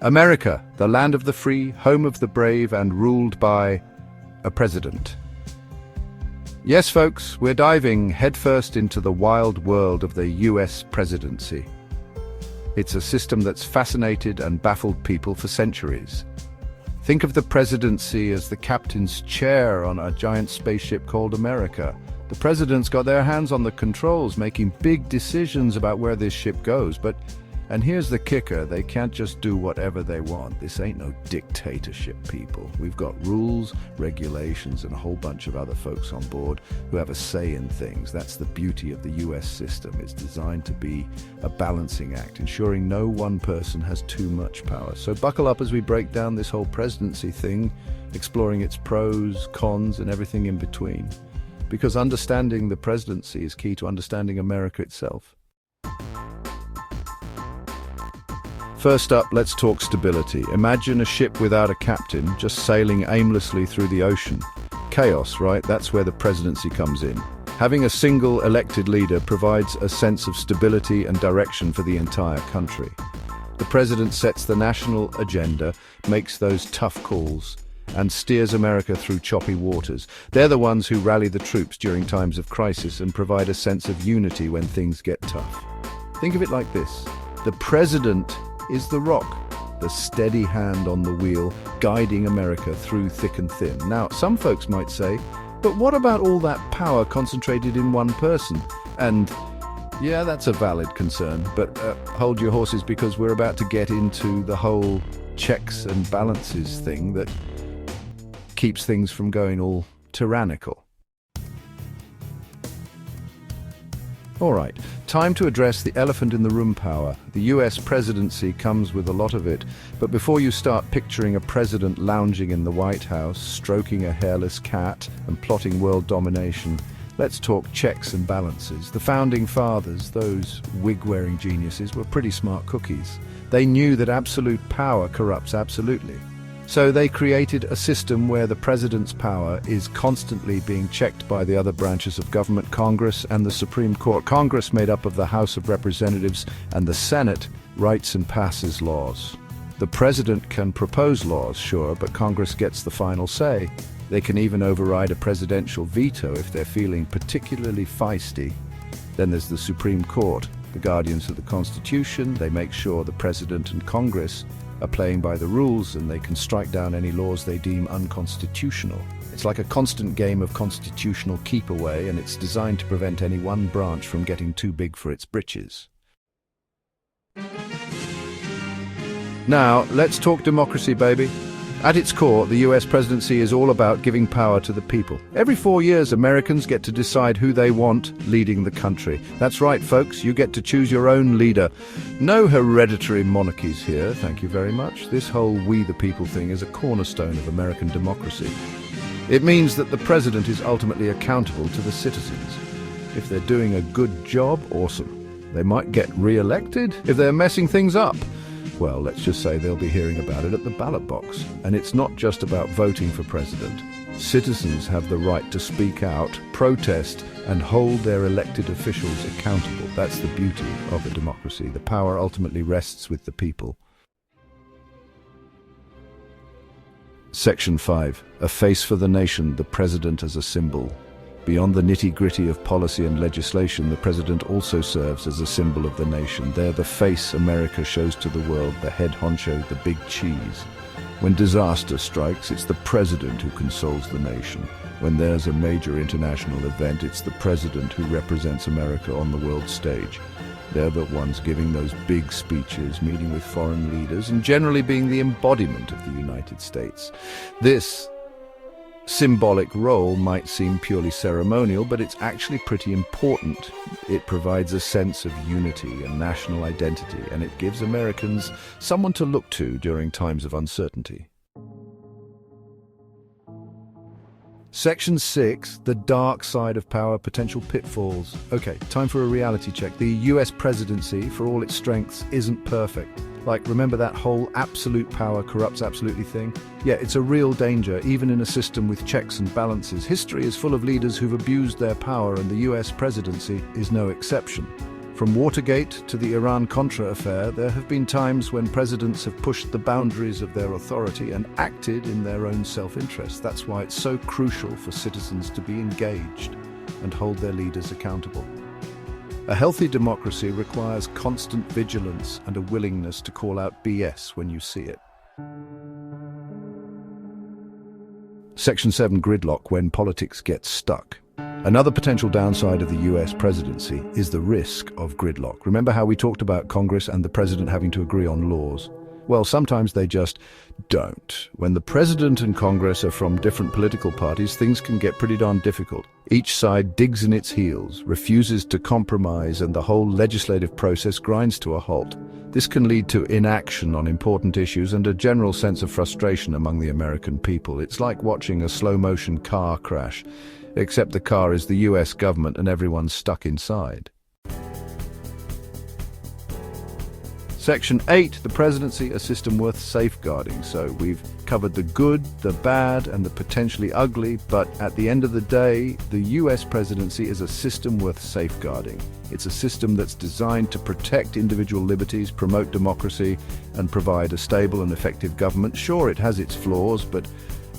America, the land of the free, home of the brave, and ruled by a president. Yes, folks, we're diving headfirst into the wild world of the US presidency. It's a system that's fascinated and baffled people for centuries. Think of the presidency as the captain's chair on a giant spaceship called America. The president's got their hands on the controls, making big decisions about where this ship goes. And here's the kicker, they can't just do whatever they want. This ain't no dictatorship, people. We've got rules, regulations, and a whole bunch of other folks on board who have a say in things. That's the beauty of the US system. It's designed to be a balancing act, ensuring no one person has too much power. So buckle up as we break down this whole presidency thing, exploring its pros, cons, and everything in between. Because understanding the presidency is key to understanding America itself. First up, let's talk stability. Imagine a ship without a captain, just sailing aimlessly through the ocean. Chaos, right? That's where the presidency comes in. Having a single elected leader provides a sense of stability and direction for the entire country. The president sets the national agenda, makes those tough calls, and steers America through choppy waters. They're the ones who rally the troops during times of crisis and provide a sense of unity when things get tough. Think of it like this. The president is the rock, the steady hand on the wheel, guiding America through thick and thin. Now, some folks might say, but what about all that power concentrated in one person? And yeah, that's a valid concern, but hold your horses, because we're about to get into the whole checks and balances thing that keeps things from going all tyrannical. All right, time to address the elephant in the room power. The US presidency comes with a lot of it, but before you start picturing a president lounging in the White House, stroking a hairless cat, and plotting world domination, let's talk checks and balances. The founding fathers, those wig-wearing geniuses, were pretty smart cookies. They knew that absolute power corrupts absolutely. So they created a system where the president's power is constantly being checked by the other branches of government, Congress and the Supreme Court. Congress, made up of the House of Representatives, and the Senate, writes and passes laws. The president can propose laws, sure, but Congress gets the final say. They can even override a presidential veto if they're feeling particularly feisty. Then there's the Supreme Court, the guardians of the Constitution. They make sure the president and Congress are playing by the rules, and they can strike down any laws they deem unconstitutional. It's like a constant game of constitutional keep away, and it's designed to prevent any one branch from getting too big for its britches. Now, let's talk democracy, baby. At its core, the US presidency is all about giving power to the people. Every 4 years, Americans get to decide who they want leading the country. That's right, folks, you get to choose your own leader. No hereditary monarchies here, thank you very much. This whole we the people thing is a cornerstone of American democracy. It means that the president is ultimately accountable to the citizens. If they're doing a good job, awesome. They might get re-elected. If they're messing things up, well, let's just say they'll be hearing about it at the ballot box. And it's not just about voting for president. Citizens have the right to speak out, protest, and hold their elected officials accountable. That's the beauty of a democracy. The power ultimately rests with the people. Section 5. A face for the nation, the president as a symbol. Beyond the nitty-gritty of policy and legislation, the president also serves as a symbol of the nation. They're the face America shows to the world, the head honcho, the big cheese. When disaster strikes, it's the president who consoles the nation. When there's a major international event, it's the president who represents America on the world stage. They're the ones giving those big speeches, meeting with foreign leaders, and generally being the embodiment of the United States. This symbolic role might seem purely ceremonial, but it's actually pretty important. It provides a sense of unity and national identity, and it gives Americans someone to look to during times of uncertainty. Section 6, the dark side of power, potential pitfalls. Okay, time for a reality check. The US presidency, for all its strengths, isn't perfect. Like, remember that whole absolute power corrupts absolutely thing? Yeah, it's a real danger, even in a system with checks and balances. History is full of leaders who've abused their power, and the US presidency is no exception. From Watergate to the Iran-Contra affair, there have been times when presidents have pushed the boundaries of their authority and acted in their own self-interest. That's why it's so crucial for citizens to be engaged and hold their leaders accountable. A healthy democracy requires constant vigilance and a willingness to call out BS when you see it. Section 7, gridlock when politics get stuck. Another potential downside of the US presidency is the risk of gridlock. Remember how we talked about Congress and the president having to agree on laws? Well, sometimes they just don't. When the president and Congress are from different political parties, things can get pretty darn difficult. Each side digs in its heels, refuses to compromise, and the whole legislative process grinds to a halt. This can lead to inaction on important issues and a general sense of frustration among the American people. It's like watching a slow-motion car crash, except the car is the US government and everyone's stuck inside. Section 8, the presidency, a system worth safeguarding. So we've covered the good, the bad, and the potentially ugly, but at the end of the day, the US presidency is a system worth safeguarding. It's a system that's designed to protect individual liberties, promote democracy, and provide a stable and effective government. Sure, it has its flaws, but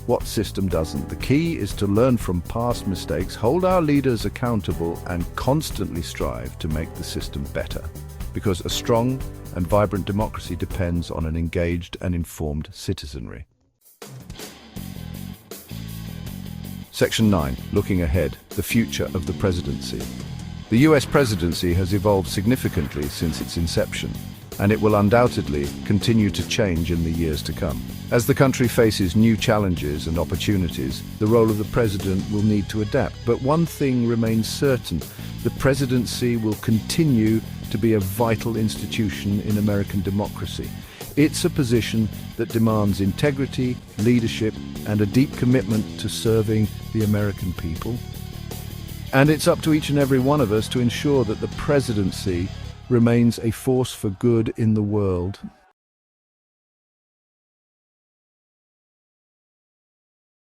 what system doesn't? The key is to learn from past mistakes, hold our leaders accountable, and constantly strive to make the system better. Because a strong and vibrant democracy depends on an engaged and informed citizenry. Section 9, looking ahead, the future of the presidency. The US presidency has evolved significantly since its inception, and it will undoubtedly continue to change in the years to come. As the country faces new challenges and opportunities, the role of the president will need to adapt. But one thing remains certain: the presidency will continue to be a vital institution in American democracy. It's a position that demands integrity, leadership, and a deep commitment to serving the American people. And it's up to each and every one of us to ensure that the presidency remains a force for good in the world.